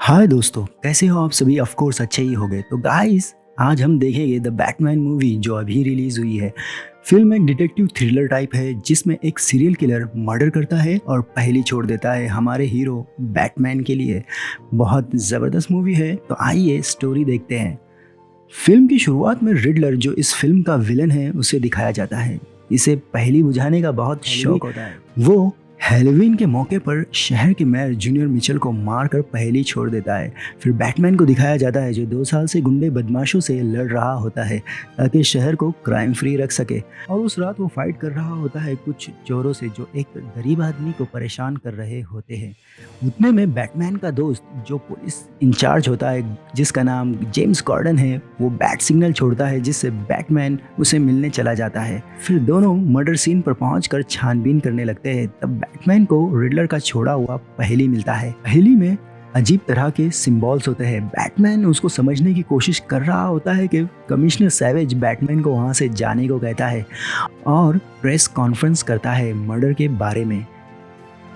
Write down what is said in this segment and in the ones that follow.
हाय दोस्तों, कैसे हो आप सभी? ऑफ कोर्स अच्छे ही होंगे। तो गाइस, आज हम देखेंगे द बैटमैन मूवी जो अभी रिलीज हुई है। फिल्म एक डिटेक्टिव थ्रिलर टाइप है जिसमें एक सीरियल किलर मर्डर करता है और पहेली छोड़ देता है हमारे हीरो बैटमैन के लिए। बहुत ज़बरदस्त मूवी है, तो आइए स्टोरी देखते हैं। फिल्म की शुरुआत में रिडलर जो इस फिल्म का विलन है उसे दिखाया जाता है। इसे पहेली बुझाने का बहुत शौक होता है। वो हैलोवीन के मौके पर शहर के मेयर जूनियर मिचेल को मारकर पहेली छोड़ देता है। फिर बैटमैन को दिखाया जाता है जो 2 साल से गुंडे बदमाशों से लड़ रहा होता है ताकि शहर को क्राइम फ्री रख सके। और उस रात वो फाइट कर रहा होता है कुछ चोरों से जो एक गरीब आदमी को परेशान कर रहे होते हैं। उतने में बैटमैन का दोस्त जो पुलिस इंचार्ज होता है जिसका नाम जेम्स गॉर्डन है, वो बैट सिग्नल छोड़ता है जिससे बैटमैन उसे मिलने चला जाता है। फिर दोनों मर्डर सीन पर पहुंचकर छानबीन करने लगते हैं। तब बैटमैन को रिडलर का छोड़ा हुआ पहेली मिलता है। पहेली में अजीब तरह के सिंबल्स होते हैं। बैटमैन उसको समझने की कोशिश कर रहा होता है कि कमिश्नर सैवेज बैटमैन को वहां से जाने को कहता है और प्रेस कॉन्फ्रेंस करता है मर्डर के बारे में।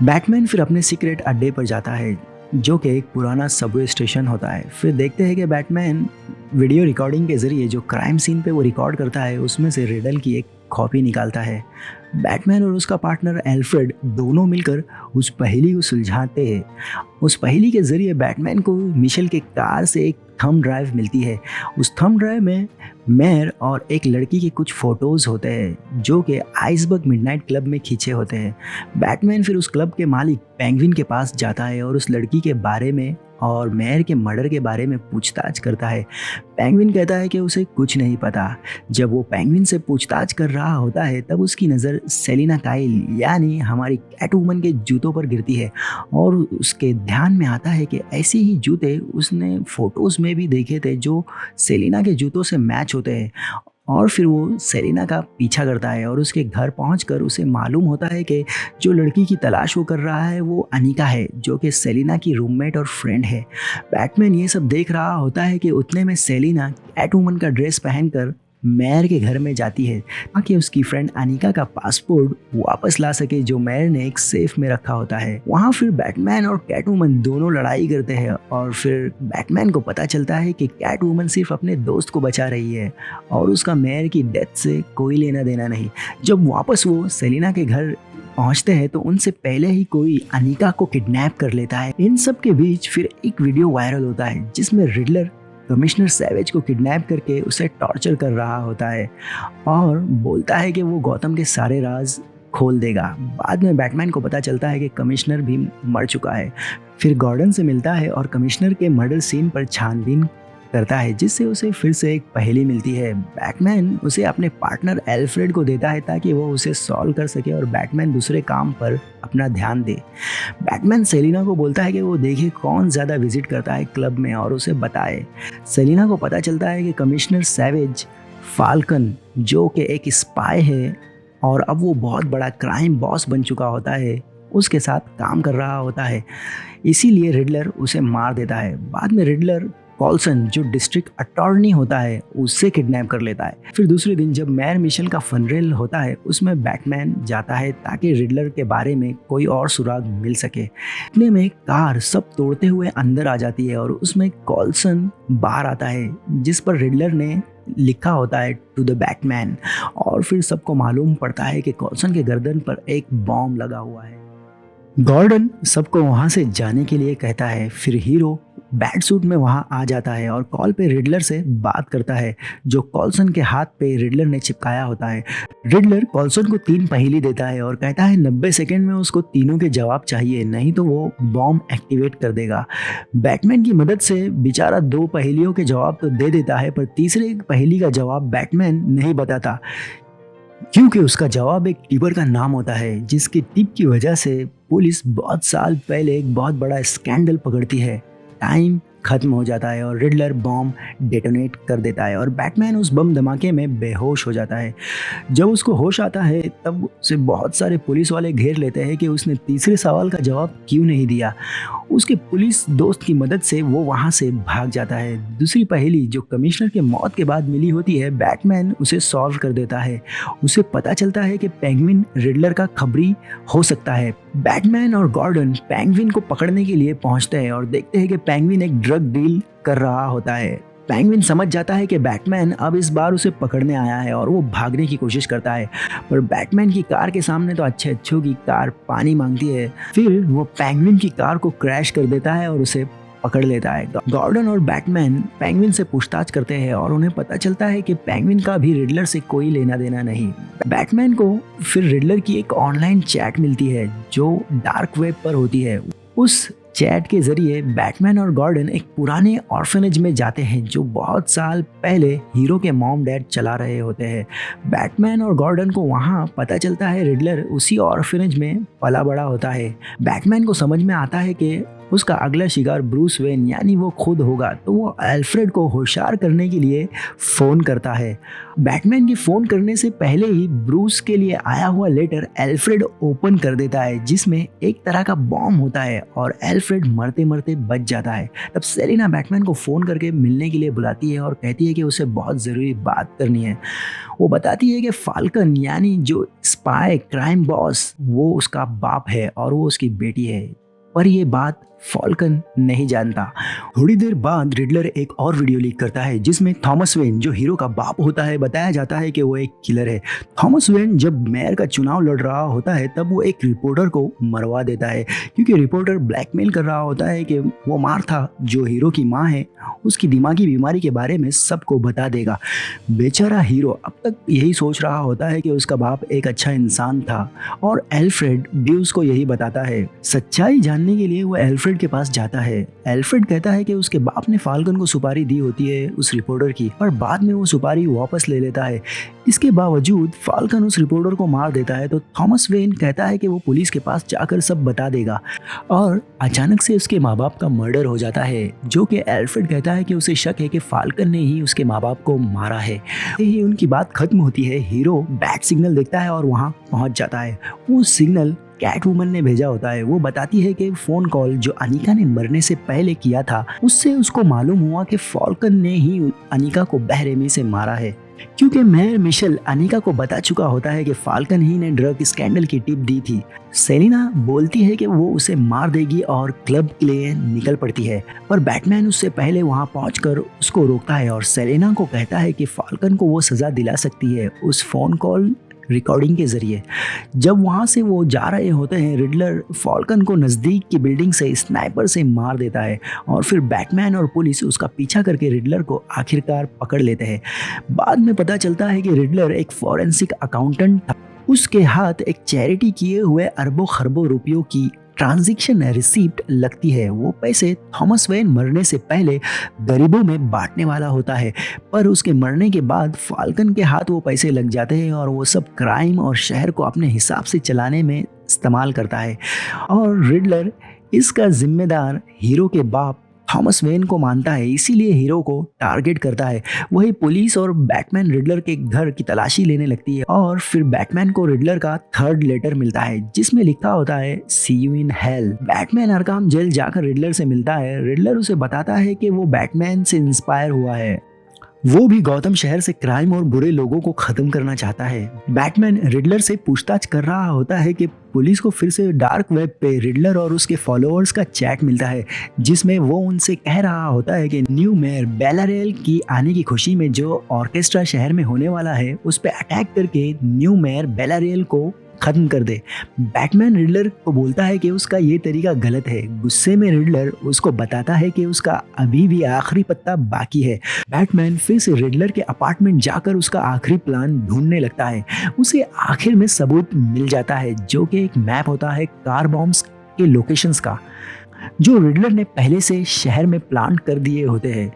बैटमैन फिर अपने सीक्रेट अड्डे पर जाता है जो कि एक पुराना सबवे स्टेशन होता है। फिर देखते हैं कि बैटमैन वीडियो रिकॉर्डिंग के जरिए जो क्राइम सीन पे वो रिकॉर्ड करता है उसमें से रिडल की एक कॉपी निकालता है। बैटमैन और उसका पार्टनर एल्फ्रेड दोनों मिलकर उस पहेली को सुलझाते हैं। उस पहेली के जरिए बैटमैन को मिशेल के कार से एक थंब ड्राइव मिलती है। उस थंब ड्राइव में मेयर और एक लड़की के कुछ फोटोज होते हैं जो कि आइसबर्ग मिडनाइट क्लब में खींचे होते हैं। बैटमैन फिर उस क्लब के मालिक पेंगुइन के पास जाता है और उस लड़की के बारे में और मेयर के मर्डर के बारे में पूछताछ करता है। पेंगुइन कहता है कि उसे कुछ नहीं पता। जब वो पेंगुइन से पूछताछ कर रहा होता है तब उसकी नज़र सेलिना काइल यानी हमारी कैटवुमन के जूतों पर गिरती है और उसके ध्यान में आता है कि ऐसे ही जूते उसने फोटोज़ में भी देखे थे जो सेलिना के जूतों से मैच होते हैं। और फिर वो सेलिना का पीछा करता है और उसके घर पहुंचकर उसे मालूम होता है कि जो लड़की की तलाश वो कर रहा है वो अनिका है जो कि सेलिना की रूममेट और फ्रेंड है। बैटमैन ये सब देख रहा होता है कि उतने में सेलिना कैटवुमन का ड्रेस पहनकर मेयर के घर में जाती है ताकि उसकी फ्रेंड अनिका का पासपोर्ट वापस ला सके जो मेयर ने एक सेफ में रखा होता है। वहाँ फिर बैटमैन और कैटवुमन दोनों लड़ाई करते हैं और फिर बैटमैन को पता चलता है कि कैटवुमन सिर्फ अपने दोस्त को बचा रही है और उसका मेयर की डेथ से कोई लेना देना नहीं। जब वापस वो सेलिना के घर पहुंचते हैं तो उनसे पहले ही कोई अनिका को किडनैप कर लेता है। इन सब के बीच फिर एक वीडियो वायरल होता है जिसमें रिडलर कमिश्नर सैवेज को किडनैप करके उसे टॉर्चर कर रहा होता है और बोलता है कि वो गौतम के सारे राज खोल देगा। बाद में बैटमैन को पता चलता है कि कमिश्नर भी मर चुका है। फिर गॉर्डन से मिलता है और कमिश्नर के मर्डर सीन पर छानबीन करता है जिससे उसे फिर से एक पहेली मिलती है। बैटमैन उसे अपने पार्टनर एल्फ्रेड को देता है ताकि वो उसे सॉल्व कर सके और बैटमैन दूसरे काम पर अपना ध्यान दे। बैटमैन सेलिना को बोलता है कि वो देखे कौन ज़्यादा विजिट करता है क्लब में और उसे बताए। सेलिना को पता चलता है कि कमिश्नर सैवेज फाल्कन जो कि एक स्पाई है और अब वो बहुत बड़ा क्राइम बॉस बन चुका होता है उसके साथ काम कर रहा होता है, इसीलिए रिडलर उसे मार देता है। बाद में रिडलर कॉल्सन जो डिस्ट्रिक्ट अटॉर्नी होता है उससे किडनैप कर लेता है। फिर दूसरे दिन जब मेयर मिशेल का फनरेल होता है उसमें बैटमैन जाता है ताकि रिडलर के बारे में कोई और सुराग मिल सके। इतने में कार सब तोड़ते हुए अंदर आ जाती है और उसमें कॉल्सन बाहर आता है जिस पर रिडलर ने लिखा होता है टू द बैटमैन। और फिर सबको मालूम पड़ता है कि कॉल्सन के गर्दन पर एक बॉम्ब लगा हुआ है। गॉर्डन सबको वहां से जाने के लिए कहता है। फिर हीरो बैट सूट में वहां आ जाता है और कॉल पे रिडलर से बात करता है जो कॉल्सन के हाथ पे रिडलर ने चिपकाया होता है। रिडलर कॉल्सन को 3 पहेली देता है और कहता है 90 सेकंड में उसको तीनों के जवाब चाहिए, नहीं तो वो बॉम्ब एक्टिवेट कर देगा। बैटमैन की मदद से बेचारा 2 पहेलियों के जवाब तो दे देता है पर तीसरे पहेली का जवाब बैटमैन नहीं बताता क्योंकि उसका जवाब एक टिपर का नाम होता है जिसके टिप की वजह से पुलिस बहुत साल पहले एक बहुत बड़ा स्कैंडल पकड़ती है। टाइम खत्म हो जाता है और रिडलर बॉम्ब डेटोनेट कर देता है और बैटमैन उस बम धमाके में बेहोश हो जाता है। जब उसको होश आता है तब उसे बहुत सारे पुलिस वाले घेर लेते हैं कि उसने तीसरे सवाल का जवाब क्यों नहीं दिया। उसके पुलिस दोस्त की मदद से वो वहाँ से भाग जाता है। दूसरी पहेली जो कमिश्नर के मौत के बाद मिली होती है, बैटमैन उसे सॉल्व कर देता है। उसे पता चलता है कि पेंगुइन रिडलर का खबरी हो सकता है। बैटमैन और गॉर्डन पेंगुइन को पकड़ने के लिए पहुंचते हैं और देखते हैं कि पेंगुइन एक ड्रग डील कर रहा होता है। पेंगुइन समझ जाता है कि बैटमैन अब इस बार उसे पकड़ने आया है और वो भागने की कोशिश करता है, पर बैटमैन की कार के सामने तो अच्छे अच्छों की कार पानी मांगती है। फिर वो पेंगुइन की कार को क्रैश कर देता है और उसे पकड़ लेता है। गॉर्डन और बैटमैन पेंगुइन से पूछताछ करते हैं और उन्हें पता चलता है कि पेंगुइन का भी रिडलर से कोई लेना देना नहीं। बैटमैन को फिर रिडलर की एक ऑनलाइन चैट मिलती है जो डार्क वेब पर होती है। उस चैट के जरिए बैटमैन और गॉर्डन एक पुराने ऑर्फनेज में जाते हैं जो बहुत साल पहले हीरो के मॉम डैड चला रहे होते हैं। बैटमैन और गॉर्डन को वहाँ पता चलता है रिडलर उसी ऑर्फनेज में पला बड़ा होता है। बैटमैन को समझ में आता है कि उसका अगला शिकार ब्रूस वेन यानी वो खुद होगा, तो वो एल्फ्रेड को होशियार करने के लिए फ़ोन करता है। बैटमैन की फ़ोन करने से पहले ही ब्रूस के लिए आया हुआ लेटर एल्फ्रेड ओपन कर देता है जिसमें एक तरह का बॉम्ब होता है और एल्फ्रेड मरते मरते बच जाता है। तब सेलिना बैटमैन को फ़ोन करके मिलने के लिए बुलाती है और कहती है कि उसे बहुत ज़रूरी बात करनी है। वो बताती है कि फाल्कन यानी जो स्पाई क्राइम बॉस वो उसका बाप है और वो उसकी बेटी है, पर ये बात फाल्कन नहीं जानता। थोड़ी देर बाद रिडलर एक और वीडियो लीक करता है जिसमें थॉमस वेन जो हीरो का बाप होता है बताया जाता है कि वो एक किलर है। थॉमस वेन जब मेयर का चुनाव लड़ रहा होता है तब वो एक रिपोर्टर को मरवा देता है क्योंकि रिपोर्टर ब्लैकमेल कर रहा होता है कि वो मार्था जो हीरो की माँ है उसकी दिमागी बीमारी के बारे में सबको बता देगा। बेचारा हीरो अब तक यही सोच रहा होता है कि उसका बाप एक अच्छा इंसान था और एल्फ्रेड भी उसको यही बताता है। सच्चाई जानने के लिए वो एल्फ्रेड के पास जाता है। एल्फ्रेड कहता है कि उसके बाप ने फाल्कन को सुपारी दी होती है उस रिपोर्टर की, पर बाद में वो सुपारी वापस ले लेता है। इसके बावजूद फाल्कन उस रिपोर्टर को मार देता है तो थॉमस वेन कहता है कि वो पुलिस के पास जाकर सब बता देगा और अचानक से उसके माँ बाप का मर्डर हो जाता है, जो कि एल्फ्रेड कहता है कि उसे शक है कि फाल्कन ने ही उसके माँ बाप को मारा है। ही उनकी बात खत्म होती है, हीरो बैट सिग्नल देखता है और वहाँ पहुँच जाता है। वो सिग्नल कैट वुमन ने भेजा होता है। वो बताती है कि फोन कॉल जो अनिका ने मरने से पहले किया था उससे उसको मालूम हुआ कि फाल्कन ने ही अनिका को बेरहमी से मारा है, क्योंकि मेयर मिशेल अनिका को बता चुका होता है कि फाल्कन ही ने ड्रग स्कैंडल की टिप दी थी। सेलिना बोलती है कि वो उसे मार देगी और क्लब के लिए निकल पड़ती है, पर बैटमैन उससे पहले वहां पहुंचकर उसको रोकता है और सेलिना को कहता है कि फाल्कन को वो सजा दिला सकती है उस फोन कॉल रिकॉर्डिंग के जरिए। जब वहां से वो जा रहे होते हैं रिडलर फाल्कन को नज़दीक की बिल्डिंग से स्नाइपर से मार देता है और फिर बैटमैन और पुलिस उसका पीछा करके रिडलर को आखिरकार पकड़ लेते हैं। बाद में पता चलता है कि रिडलर एक फॉरेंसिक अकाउंटेंट था। उसके हाथ एक चैरिटी किए हुए अरबों खरबों रुपयों की ट्रांजैक्शन रिसिप्ट लगती है। वो पैसे थॉमस वेन मरने से पहले गरीबों में बांटने वाला होता है, पर उसके मरने के बाद फाल्कन के हाथ वो पैसे लग जाते हैं और वो सब क्राइम और शहर को अपने हिसाब से चलाने में इस्तेमाल करता है और रिडलर इसका जिम्मेदार हीरो के बाप थॉमस वेन को मानता है, इसीलिए हीरो को टारगेट करता है। वही पुलिस और बैटमैन रिडलर के घर की तलाशी लेने लगती है और फिर बैटमैन को रिडलर का थर्ड लेटर मिलता है जिसमें लिखा होता है see you in hell. Batman Arkham jail जाकर रिडलर से मिलता है। रिडलर उसे बताता है कि वो बैटमैन से इंस्पायर हुआ है, वो भी गौतम शहर से क्राइम और बुरे लोगों को खत्म करना चाहता है। बैटमैन रिडलर से पूछताछ कर रहा होता है कि पुलिस को फिर से डार्क वेब पे रिडलर और उसके फॉलोअर्स का चैट मिलता है जिसमें वो उनसे कह रहा होता है कि न्यू मेयर बेलारेल की आने की खुशी में जो ऑर्केस्ट्रा शहर में होने वाला है उस पर अटैक करके न्यू मेयर बेलारेल को खत्म कर दे। बैटमैन रिडलर को बोलता है कि उसका ये तरीका गलत है। गुस्से में रिडलर उसको बताता है कि उसका अभी भी आखिरी पत्ता बाकी है। बैटमैन फिर से रिडलर के अपार्टमेंट जाकर उसका आखिरी प्लान ढूंढने लगता है। उसे आखिर में सबूत मिल जाता है जो कि एक मैप होता है कार बॉम्ब्स के लोकेशंस का, जो रिडलर ने पहले से शहर में प्लांट कर दिए होते हैं।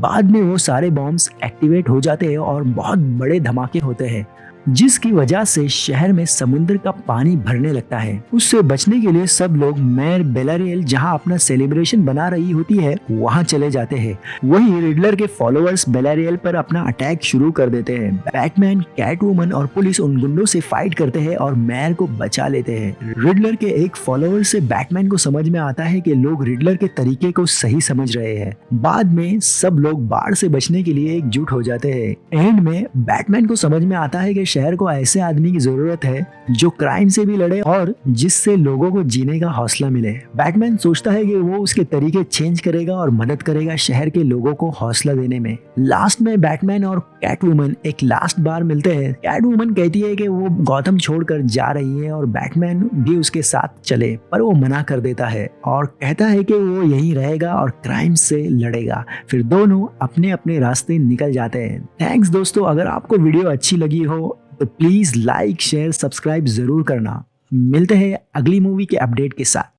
बाद में वो सारे बॉम्ब्स एक्टिवेट हो जाते हैं और बहुत बड़े धमाके होते हैं। जिसकी वजह से शहर में समुद्र का पानी भरने लगता है। उससे बचने के लिए सब लोग मेयर बेलारियल जहां अपना सेलिब्रेशन बना रही होती है वहां चले जाते हैं। वहीं रिडलर के फॉलोअर्स बेलारियल पर अपना अटैक शुरू कर देते हैं। बैटमैन, कैटवुमन और पुलिस उन गुंडों से फाइट करते हैं और मेयर को बचा लेते हैं। रिडलर के एक फॉलोअर से बैटमैन को समझ में आता है कि लोग रिडलर के तरीके को सही समझ रहे हैं। बाद में सब लोग बाढ़ से बचने के लिए एकजुट हो जाते हैं। एंड में बैटमैन को समझ में आता है कि शहर को ऐसे आदमी की जरूरत है जो क्राइम से भी लड़े और जिससे लोगों को जीने का हौसला मिले। बैटमैन सोचता है कि वो उसके तरीके चेंज करेगा और मदद करेगा शहर के लोगों को हौसला देने में। लास्ट में बैटमैन और कैटवुमन एक लास्ट बार मिलते हैं। कैटवुमन कहती है कि वो गौतम छोड़कर जा रही है और बैटमैन भी उसके साथ चले, पर वो मना कर देता है और कहता है कि वो यहीं रहेगा और क्राइम से लड़ेगा। फिर दोनों अपने अपने रास्ते निकल जाते हैं। थैंक्स दोस्तों, अगर आपको वीडियो अच्छी लगी हो तो प्लीज लाइक, शेयर, सब्सक्राइब जरूर करना। मिलते हैं अगली मूवी के अपडेट के साथ।